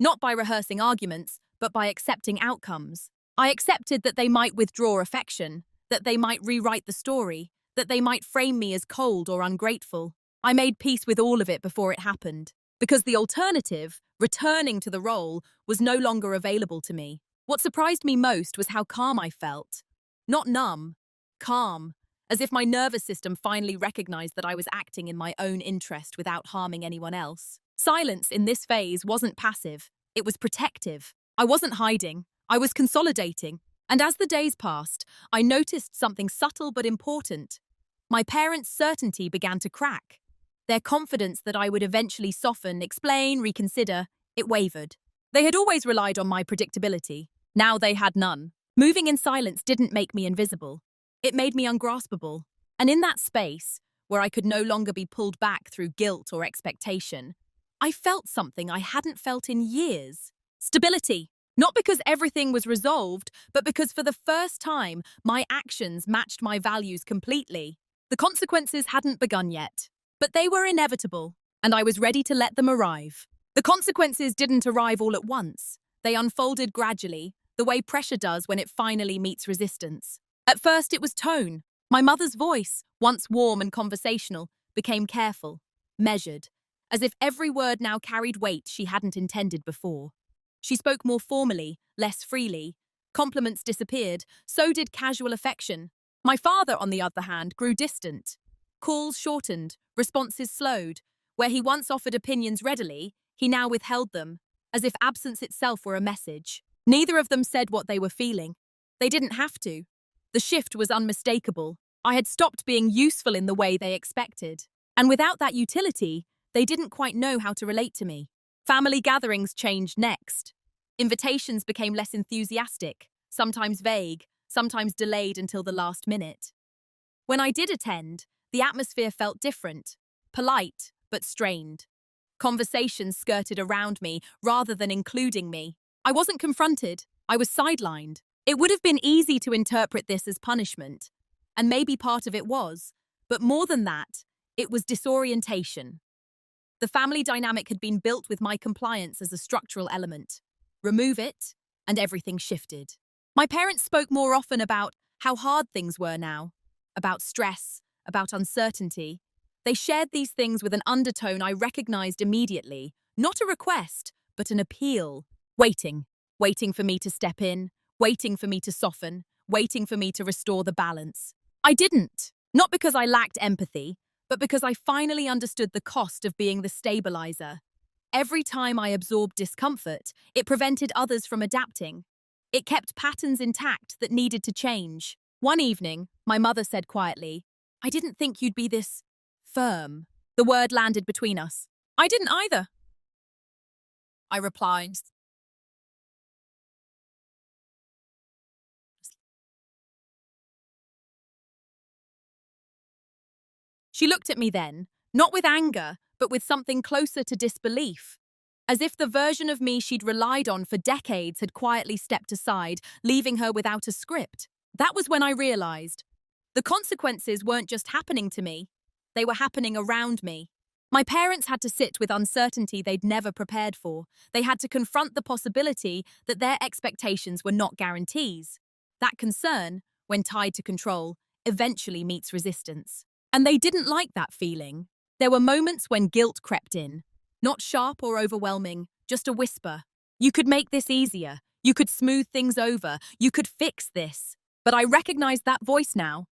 Not by rehearsing arguments, but by accepting outcomes. I accepted that they might withdraw affection, that they might rewrite the story, that they might frame me as cold or ungrateful. I made peace with all of it before it happened. Because the alternative, returning to the role, was no longer available to me. What surprised me most was how calm I felt. Not numb, calm, as if my nervous system finally recognized that I was acting in my own interest without harming anyone else. Silence in this phase wasn't passive, it was protective. I wasn't hiding, I was consolidating. And as the days passed, I noticed something subtle but important. My parents' certainty began to crack. Their confidence that I would eventually soften, explain, reconsider, it wavered. They had always relied on my predictability. Now they had none. Moving in silence didn't make me invisible. It made me ungraspable. And in that space, where I could no longer be pulled back through guilt or expectation, I felt something I hadn't felt in years. Stability. Not because everything was resolved, but because for the first time, my actions matched my values completely. The consequences hadn't begun yet, but they were inevitable, and I was ready to let them arrive. The consequences didn't arrive all at once. They unfolded gradually, the way pressure does when it finally meets resistance. At first, it was tone. My mother's voice, once warm and conversational, became careful, measured, as if every word now carried weight she hadn't intended before. She spoke more formally, less freely. Compliments disappeared, so did casual affection. My father, on the other hand, grew distant. Calls shortened, responses slowed. Where he once offered opinions readily, he now withheld them, as if absence itself were a message. Neither of them said what they were feeling. They didn't have to. The shift was unmistakable. I had stopped being useful in the way they expected. And without that utility, they didn't quite know how to relate to me. Family gatherings changed next. Invitations became less enthusiastic, sometimes vague, sometimes delayed until the last minute. When I did attend, the atmosphere felt different, polite, but strained. Conversations skirted around me rather than including me. I wasn't confronted, I was sidelined. It would have been easy to interpret this as punishment, and maybe part of it was, but more than that, it was disorientation. The family dynamic had been built with my compliance as a structural element. Remove it, and everything shifted. My parents spoke more often about how hard things were now, about stress, about uncertainty. They shared these things with an undertone I recognized immediately, not a request, but an appeal. Waiting for me to step in, waiting for me to soften, waiting for me to restore the balance. I didn't, not because I lacked empathy, but because I finally understood the cost of being the stabilizer. Every time I absorbed discomfort, it prevented others from adapting. It kept patterns intact that needed to change. One evening, my mother said quietly, "I didn't think you'd be this firm." The word landed between us. "I didn't either," I replied. She looked at me then, not with anger, but with something closer to disbelief. As if the version of me she'd relied on for decades had quietly stepped aside, leaving her without a script. That was when I realized The consequences weren't just happening to me, they were happening around me. My parents had to sit with uncertainty they'd never prepared for. They had to confront the possibility that their expectations were not guarantees. That concern, when tied to control, eventually meets resistance. And they didn't like that feeling. There were moments when guilt crept in. Not sharp or overwhelming, just a whisper. You could make this easier. You could smooth things over. You could fix this. But I recognized that voice now.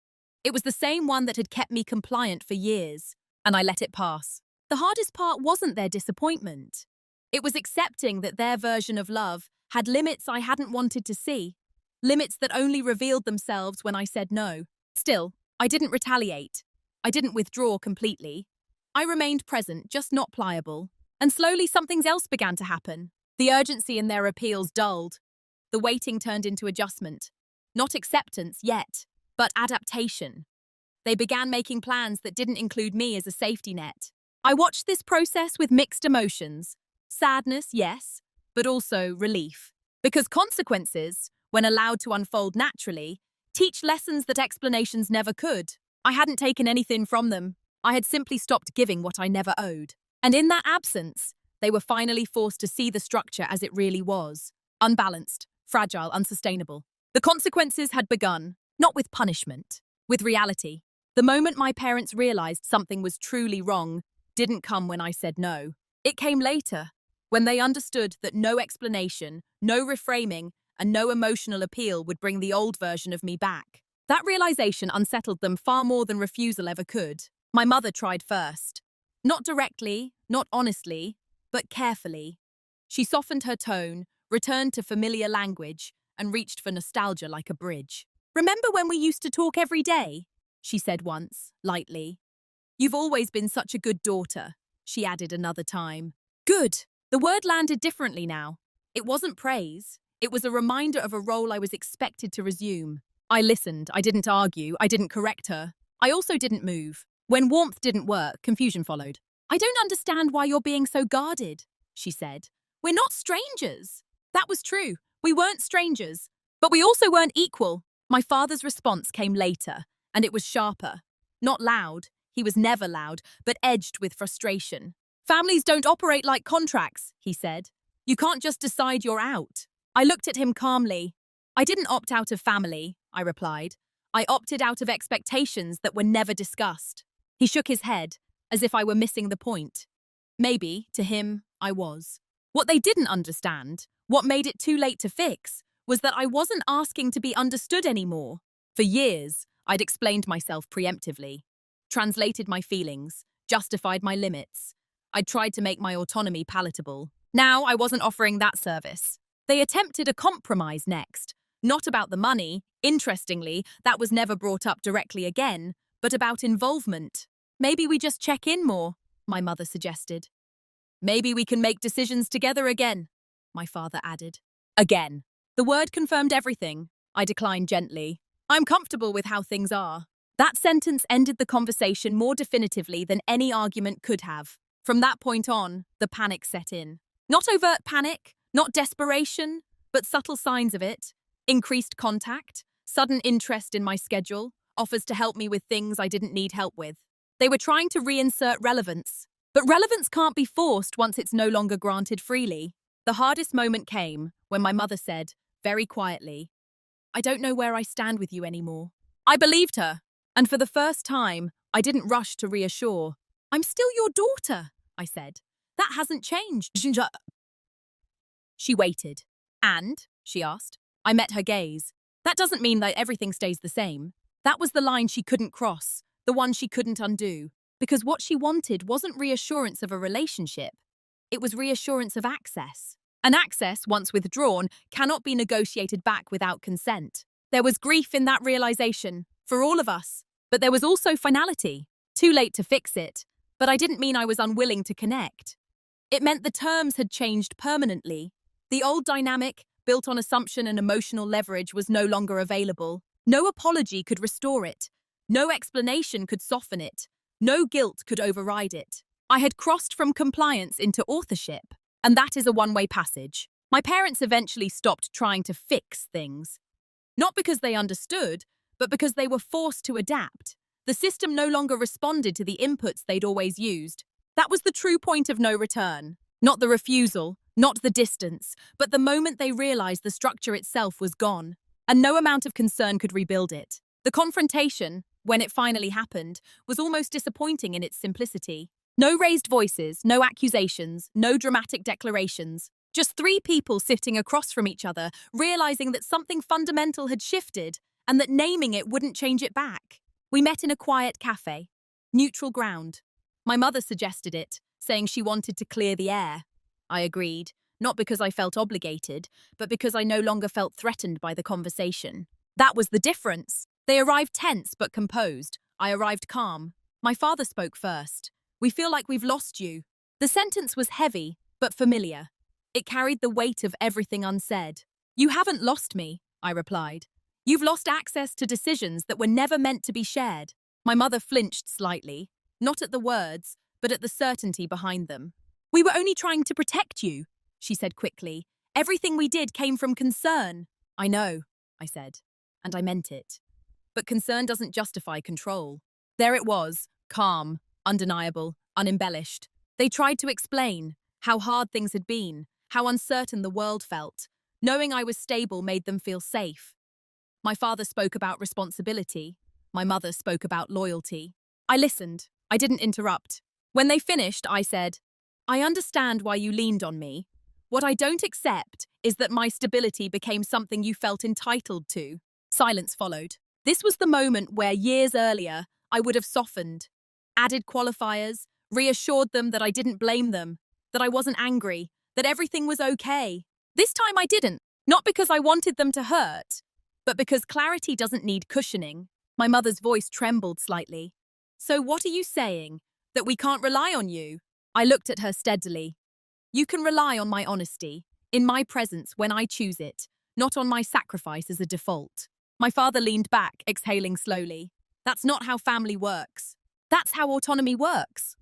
It was the same one that had kept me compliant for years, and I let it pass. The hardest part wasn't their disappointment. It was accepting that their version of love had limits I hadn't wanted to see, limits that only revealed themselves when I said no. Still, I didn't retaliate. I didn't withdraw completely. I remained present, just not pliable. And slowly something else began to happen. The urgency in their appeals dulled. The waiting turned into adjustment. Not acceptance yet, but adaptation. They began making plans that didn't include me as a safety net. I watched this process with mixed emotions. Sadness, yes, but also relief. Because consequences, when allowed to unfold naturally, teach lessons that explanations never could. I hadn't taken anything from them. I had simply stopped giving what I never owed. And in that absence, they were finally forced to see the structure as it really was. Unbalanced, fragile, unsustainable. The consequences had begun, not with punishment, with reality. The moment my parents realized something was truly wrong didn't come when I said no. It came later, when they understood that no explanation, no reframing, and no emotional appeal would bring the old version of me back. That realization unsettled them far more than refusal ever could. My mother tried first. Not directly, not honestly, but carefully. She softened her tone, returned to familiar language, and reached for nostalgia like a bridge. "Remember when we used to talk every day?" she said once, lightly. "You've always been such a good daughter," she added another time. Good. The word landed differently now. It wasn't praise. It was a reminder of a role I was expected to resume. I listened. I didn't argue. I didn't correct her. I also didn't move. When warmth didn't work, confusion followed. "I don't understand why you're being so guarded," she said. "We're not strangers." That was true. We weren't strangers, but we also weren't equal. My father's response came later, and it was sharper. Not loud. He was never loud, but edged with frustration. "Families don't operate like contracts," he said. "You can't just decide you're out." I looked at him calmly. "I didn't opt out of family," I replied. "I opted out of expectations that were never discussed." He shook his head, as if I were missing the point. Maybe, to him, I was. What they didn't understand, what made it too late to fix, was that I wasn't asking to be understood anymore. For years, I'd explained myself preemptively, translated my feelings, justified my limits. I'd tried to make my autonomy palatable. Now I wasn't offering that service. They attempted a compromise next, not about the money. Interestingly, that was never brought up directly again, but about involvement. "Maybe we just check in more," my mother suggested. "Maybe we can make decisions together again," my father added. Again. The word confirmed everything. I declined gently. "I'm comfortable with how things are." That sentence ended the conversation more definitively than any argument could have. From that point on, the panic set in. Not overt panic, not desperation, but subtle signs of it. Increased contact, sudden interest in my schedule, offers to help me with things I didn't need help with. They were trying to reinsert relevance. But relevance can't be forced once it's no longer granted freely. The hardest moment came when my mother said, very quietly, "I don't know where I stand with you anymore." I believed her, and for the first time, I didn't rush to reassure. "I'm still your daughter," I said. "That hasn't changed." She waited. "And?" she asked. I met her gaze. "That doesn't mean that everything stays the same." That was the line she couldn't cross, the one she couldn't undo. Because what she wanted wasn't reassurance of a relationship. It was reassurance of access. And access, once withdrawn, cannot be negotiated back without consent. There was grief in that realization, for all of us. But there was also finality. Too late to fix it. But I didn't mean I was unwilling to connect. It meant the terms had changed permanently. The old dynamic, built on assumption and emotional leverage, was no longer available. No apology could restore it. No explanation could soften it. No guilt could override it. I had crossed from compliance into authorship, and that is a one-way passage. My parents eventually stopped trying to fix things. Not because they understood, but because they were forced to adapt. The system no longer responded to the inputs they'd always used. That was the true point of no return. Not the refusal, not the distance, but the moment they realized the structure itself was gone, and no amount of concern could rebuild it. The confrontation, when it finally happened, was almost disappointing in its simplicity. No raised voices, no accusations, no dramatic declarations. Just three people sitting across from each other, realizing that something fundamental had shifted and that naming it wouldn't change it back. We met in a quiet cafe. Neutral ground. My mother suggested it, saying she wanted to clear the air. I agreed, not because I felt obligated, but because I no longer felt threatened by the conversation. That was the difference. They arrived tense but composed. I arrived calm. My father spoke first. "We feel like we've lost you." The sentence was heavy, but familiar. It carried the weight of everything unsaid. "You haven't lost me," I replied. "You've lost access to decisions that were never meant to be shared." My mother flinched slightly, not at the words, but at the certainty behind them. "We were only trying to protect you," she said quickly. "Everything we did came from concern." "I know," I said, and I meant it. But concern doesn't justify control. There it was, calm, undeniable, unembellished. They tried to explain how hard things had been, how uncertain the world felt. Knowing I was stable made them feel safe. My father spoke about responsibility. My mother spoke about loyalty. I listened. I didn't interrupt. When they finished, I said, "I understand why you leaned on me. What I don't accept is that my stability became something you felt entitled to." Silence followed. This was the moment where, years earlier, I would have softened, added qualifiers, reassured them that I didn't blame them, that I wasn't angry, that everything was okay. This time I didn't, not because I wanted them to hurt, but because clarity doesn't need cushioning. My mother's voice trembled slightly. "So what are you saying? That we can't rely on you?" I looked at her steadily. "You can rely on my honesty, in my presence when I choose it, not on my sacrifice as a default." My father leaned back, exhaling slowly. "That's not how family works. That's how autonomy works,"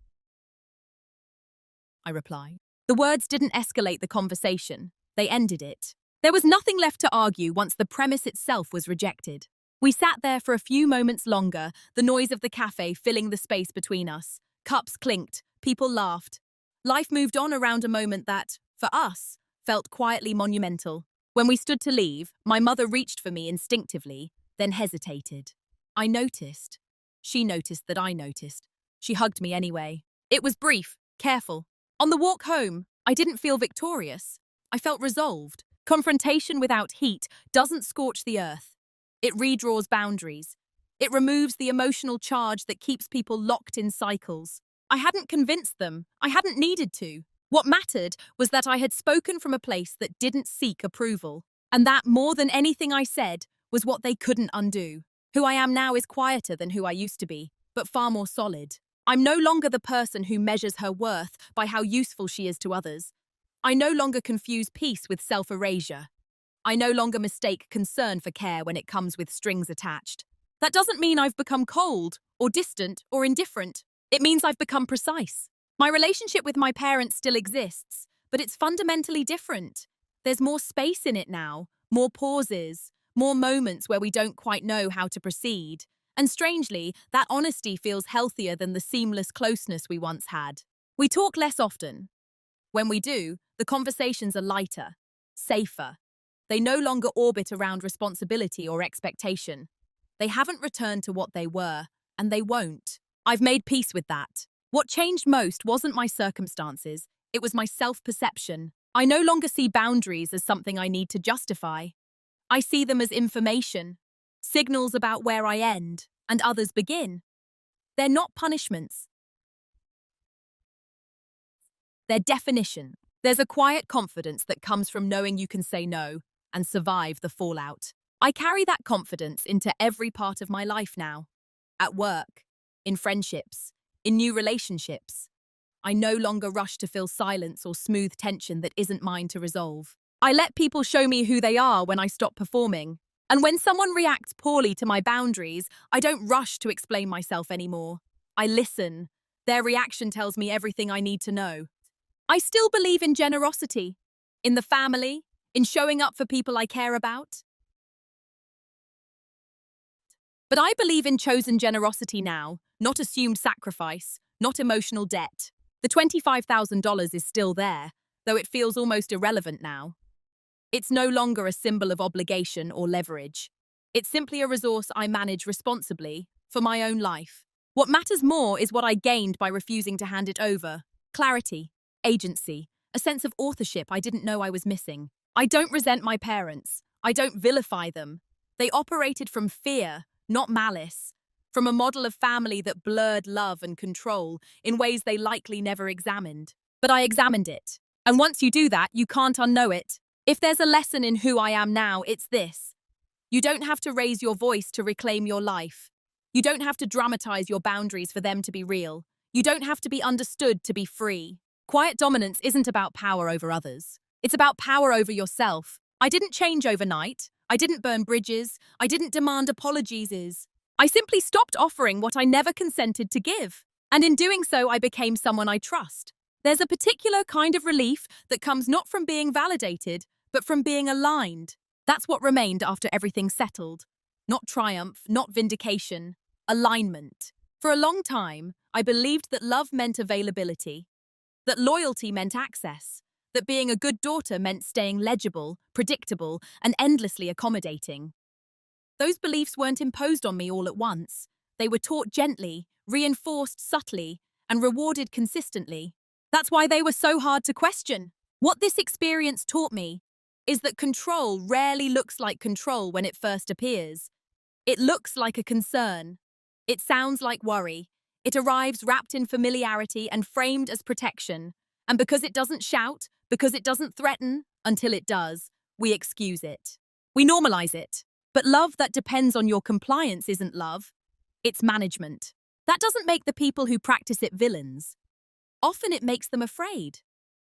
I replied. The words didn't escalate the conversation. They ended it. There was nothing left to argue once the premise itself was rejected. We sat there for a few moments longer, the noise of the cafe filling the space between us. Cups clinked, people laughed. Life moved on around a moment that, for us, felt quietly monumental. When we stood to leave, my mother reached for me instinctively, then hesitated. I noticed. She noticed that I noticed. She hugged me anyway. It was brief, careful. On the walk home, I didn't feel victorious. I felt resolved. Confrontation without heat doesn't scorch the earth. It redraws boundaries. It removes the emotional charge that keeps people locked in cycles. I hadn't convinced them. I hadn't needed to. What mattered was that I had spoken from a place that didn't seek approval, and that, more than anything I said, was what they couldn't undo. Who I am now is quieter than who I used to be, but far more solid. I'm no longer the person who measures her worth by how useful she is to others. I no longer confuse peace with self-erasure. I no longer mistake concern for care when it comes with strings attached. That doesn't mean I've become cold, or distant, or indifferent. It means I've become precise. My relationship with my parents still exists, but it's fundamentally different. There's more space in it now, more pauses, more moments where we don't quite know how to proceed. And strangely, that honesty feels healthier than the seamless closeness we once had. We talk less often. When we do, the conversations are lighter, safer. They no longer orbit around responsibility or expectation. They haven't returned to what they were, and they won't. I've made peace with that. What changed most wasn't my circumstances, it was my self-perception. I no longer see boundaries as something I need to justify. I see them as information, signals about where I end and others begin. They're not punishments. They're definition. There's a quiet confidence that comes from knowing you can say no and survive the fallout. I carry that confidence into every part of my life now. At work, in friendships, in new relationships. I no longer rush to fill silence or smooth tension that isn't mine to resolve. I let people show me who they are when I stop performing. And when someone reacts poorly to my boundaries, I don't rush to explain myself anymore. I listen. Their reaction tells me everything I need to know. I still believe in generosity, in the family, in showing up for people I care about. But I believe in chosen generosity now, not assumed sacrifice, not emotional debt. The $25,000 is still there, though it feels almost irrelevant now. It's no longer a symbol of obligation or leverage. It's simply a resource I manage responsibly for my own life. What matters more is what I gained by refusing to hand it over. Clarity, agency, a sense of authorship I didn't know I was missing. I don't resent my parents. I don't vilify them. They operated from fear, not malice, from a model of family that blurred love and control in ways they likely never examined. But I examined it. And once you do that, you can't unknow it. If there's a lesson in who I am now, it's this. You don't have to raise your voice to reclaim your life. You don't have to dramatize your boundaries for them to be real. You don't have to be understood to be free. Quiet dominance isn't about power over others. It's about power over yourself. I didn't change overnight. I didn't burn bridges. I didn't demand apologies. I simply stopped offering what I never consented to give. And in doing so, I became someone I trust. There's a particular kind of relief that comes not from being validated, but from being aligned. That's what remained after everything settled. Not triumph, not vindication. Alignment. For a long time, I believed that love meant availability, that loyalty meant access, that being a good daughter meant staying legible, predictable, and endlessly accommodating. Those beliefs weren't imposed on me all at once. They were taught gently, reinforced subtly, and rewarded consistently. That's why they were so hard to question. What this experience taught me is that control rarely looks like control when it first appears. It looks like a concern. It sounds like worry. It arrives wrapped in familiarity and framed as protection. And because it doesn't shout, because it doesn't threaten, until it does, we excuse it. We normalize it. But love that depends on your compliance isn't love. It's management. That doesn't make the people who practice it villains. Often it makes them afraid.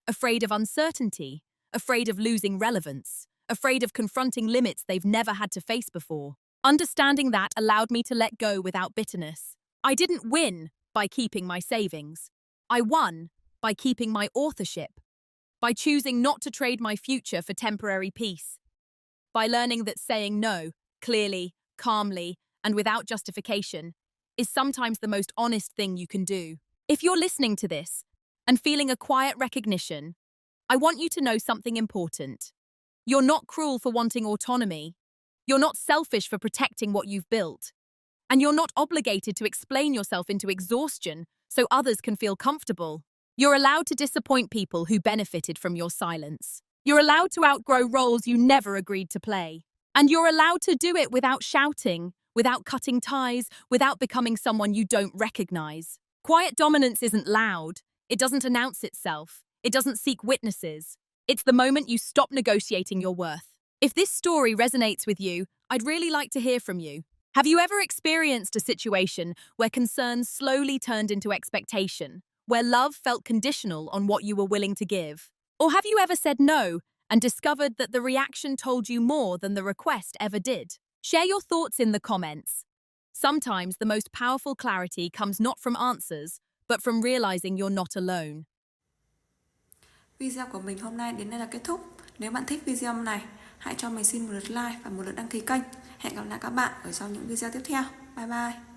Afraid of uncertainty, afraid of losing relevance, afraid of confronting limits they've never had to face before. Understanding that allowed me to let go without bitterness. I didn't win by keeping my savings. I won by keeping my authorship, by choosing not to trade my future for temporary peace, by learning that saying no, clearly, calmly, and without justification, is sometimes the most honest thing you can do. If you're listening to this and feeling a quiet recognition, I want you to know something important. You're not cruel for wanting autonomy. You're not selfish for protecting what you've built. And you're not obligated to explain yourself into exhaustion so others can feel comfortable. You're allowed to disappoint people who benefited from your silence. You're allowed to outgrow roles you never agreed to play. And you're allowed to do it without shouting, without cutting ties, without becoming someone you don't recognize. Quiet dominance isn't loud. It doesn't announce itself. It doesn't seek witnesses. It's the moment you stop negotiating your worth. If this story resonates with you, I'd really like to hear from you. Have you ever experienced a situation where concerns slowly turned into expectation, where love felt conditional on what you were willing to give? Or have you ever said no and discovered that the reaction told you more than the request ever did? Share your thoughts in the comments. Sometimes the most powerful clarity comes not from answers, but from realizing you're not alone. Video của mình hôm nay đến đây là kết thúc. Nếu bạn thích video này, hãy cho mình xin một lượt like và một lượt đăng ký kênh. Hẹn gặp lại các bạn ở trong những video tiếp theo. Bye bye!